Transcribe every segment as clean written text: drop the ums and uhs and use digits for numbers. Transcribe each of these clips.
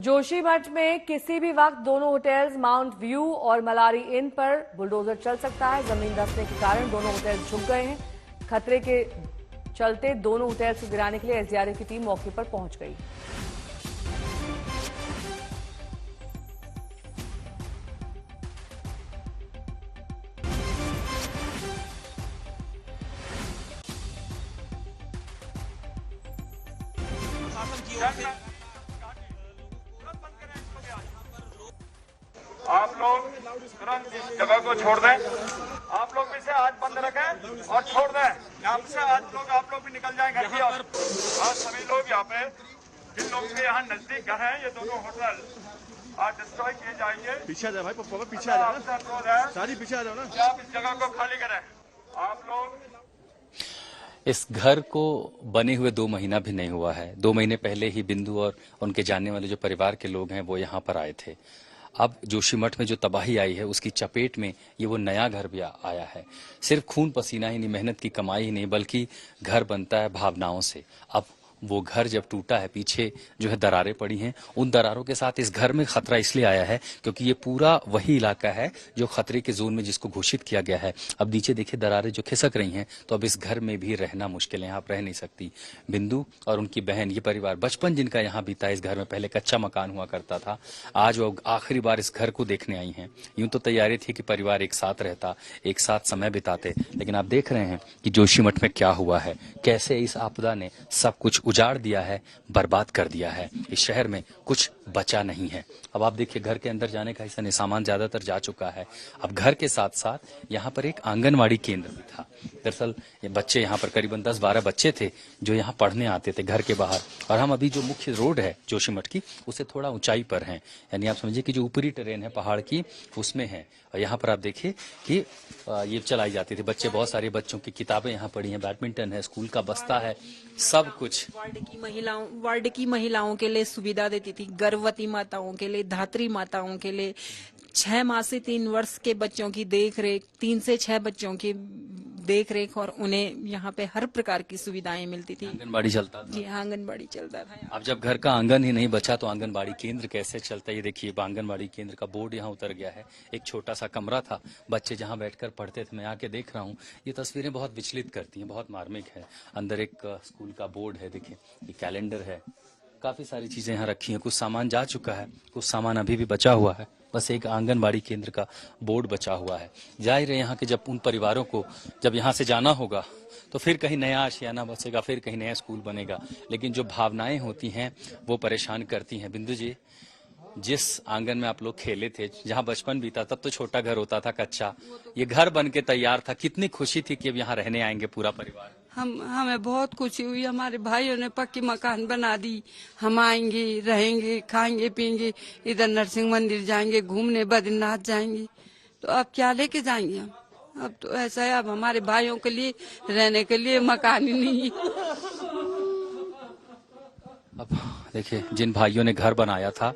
जोशीमठ में किसी भी वक्त दोनों होटल्स माउंट व्यू और मलारी इन पर बुलडोजर चल सकता है। जमीन धंसने के कारण दोनों होटल्स झुक गए हैं। खतरे के चलते दोनों होटल्स को गिराने के लिए एसडीआरएफ की टीम मौके पर पहुंच गई। आप लोग तुरंत इस जगह को छोड़ दें। आप लोग भी से हाथ बंद रखें और छोड़ दें। यहाँ से आप लोग भी निकल जाएं घर की और सभी लोग यहाँ पे जिन लोग के यहाँ नजदीक घर हैं, ये दोनों होटल आज डिस्ट्रॉय किए जाएंगे। पीछे आ जाओ भाई, पापा पीछे आ जाओ ना, सारी पीछे आ जाओ ना। आप इस जगह को खाली करें। आप लोग इस घर को बने हुए 2 महीना भी नहीं हुआ है। 2 महीने पहले ही बिंदु और उनके जानने वाले जो परिवार के लोग हैं वो यहाँ पर आए थे। अब जोशीमठ में जो तबाही आई है उसकी चपेट में ये वो नया घर भी आया है। सिर्फ खून पसीना ही नहीं, मेहनत की कमाई ही नहीं, बल्कि घर बनता है भावनाओं से। अब वो घर जब टूटा है, पीछे जो है दरारें पड़ी हैं, उन दरारों के साथ इस घर में खतरा इसलिए आया है क्योंकि ये पूरा वही इलाका है जो खतरे के जोन में जिसको घोषित किया गया है। अब नीचे देखिए दरारें जो खिसक रही हैं, तो अब इस घर में भी रहना मुश्किल है। यहाँ आप रह नहीं सकती। बिंदु और उनकी बहन, ये परिवार बचपन जिनका यहाँ बीता, इस घर में पहले कच्चा मकान हुआ करता था, आज वो आखिरी बार इस घर को देखने आई हैं। यूं तो तैयारी थी कि परिवार एक साथ रहता, एक साथ समय बिताते, लेकिन आप देख रहे हैं कि जोशीमठ में क्या हुआ है, कैसे इस आपदा ने सब कुछ उजाड़ दिया है, बर्बाद कर दिया है। इस शहर में कुछ बचा नहीं है। अब आप देखिए घर के अंदर जाने का हिस्सा नहीं, सामान ज्यादातर जा चुका है। अब घर के साथ साथ यहाँ पर एक आंगनवाड़ी केंद्र भी था। दरअसल ये बच्चे यहाँ पर करीबन 10-12 बच्चे थे जो यहाँ पढ़ने आते थे घर के बाहर। और हम अभी जो मुख्य रोड है जोशीमठ की, उससे थोड़ा ऊंचाई पर हैं, यानी आप समझिए कि जो ऊपरी ट्रेन है पहाड़ की उसमें है। और यहाँ पर आप देखिए कि ये चलाई जाती थी। बच्चे, बहुत सारे बच्चों की किताबें यहाँ पड़ी हैं, बैडमिंटन है, स्कूल का बस्ता है, सब कुछ। वार्ड की महिलाओं के लिए सुविधा देती थी, गर्भवती माताओं के लिए, धात्री माताओं के लिए, 6 माह से 3 वर्ष के बच्चों की देख रेख, 3 से 6 बच्चों की देख रेख, और उन्हें यहाँ पे हर प्रकार की सुविधाएं मिलती थी। आंगनबाड़ी चलता था। जी, आंगनबाड़ी चलता था। अब जब घर का आंगन ही नहीं बचा तो आंगनबाड़ी केंद्र कैसे चलता है? ये देखिए आंगनबाड़ी केंद्र का बोर्ड यहाँ उतर गया है। एक छोटा सा कमरा था, बच्चे जहाँ बैठकर पढ़ते थे। मैं आके देख रहा हूँ, ये तस्वीरें बहुत विचलित करती हैं, बहुत मार्मिक है। अंदर एक स्कूल का बोर्ड है, देखिए ये कैलेंडर है, काफी सारी चीजें यहाँ रखी हैं। कुछ सामान जा चुका है, कुछ सामान अभी भी बचा हुआ है। बस एक आंगनबाड़ी केंद्र का बोर्ड बचा हुआ है। जाहिर है यहाँ के जब उन परिवारों को जब यहाँ से जाना होगा तो फिर कहीं नया आशियाना बसेगा, फिर कहीं नया स्कूल बनेगा, लेकिन जो भावनाएं होती हैं वो परेशान करती हैं। बिंदु जी, जिस आंगन में आप लोग खेले थे, जहाँ बचपन बीता, तब तो छोटा घर होता था कच्चा, ये घर बन के तैयार था। कितनी खुशी थी कि अब यहाँ रहने आएंगे पूरा परिवार? हमें बहुत खुशी हुई। हमारे भाइयों ने पक्की मकान बना दी। हम आएंगे, रहेंगे, खाएंगे, पिएंगे, इधर नरसिंह मंदिर जाएंगे, घूमने बद्रीनाथ जाएंगे। तो अब क्या लेके जाएंगे हम? अब तो ऐसा है, अब हमारे भाइयों के लिए रहने के लिए मकान ही नहीं है। अब देखिए, जिन भाइयों ने घर बनाया था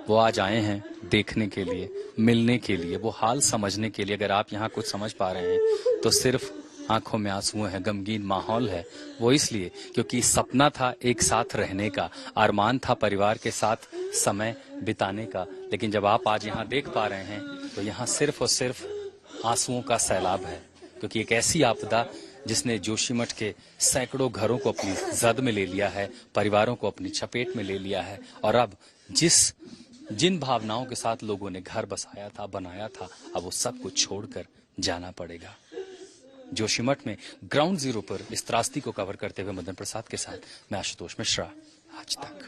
वो आज आए हैं देखने के लिए, मिलने के लिए, वो हाल समझने के लिए। अगर आप यहाँ कुछ समझ पा रहे हैं तो सिर्फ आंखों में आंसू हैं, गमगीन माहौल है। वो इसलिए क्योंकि सपना था एक साथ रहने का, अरमान था परिवार के साथ समय बिताने का, लेकिन जब आप आज यहाँ देख पा रहे हैं तो यहाँ सिर्फ और सिर्फ आंसुओं का सैलाब है। क्योंकि एक ऐसी आपदा जिसने जोशीमठ के सैकड़ों घरों को अपनी जद में ले लिया है, परिवारों को अपनी चपेट में ले लिया है, और अब जिन भावनाओं के साथ लोगों ने घर बसाया था, बनाया था, अब वो सब कुछ छोड़कर जाना पड़ेगा। जोशीमठ में ग्राउंड जीरो पर इस त्रासदी को कवर करते हुए मदन प्रसाद के साथ मैं आशुतोष मिश्रा, आज तक।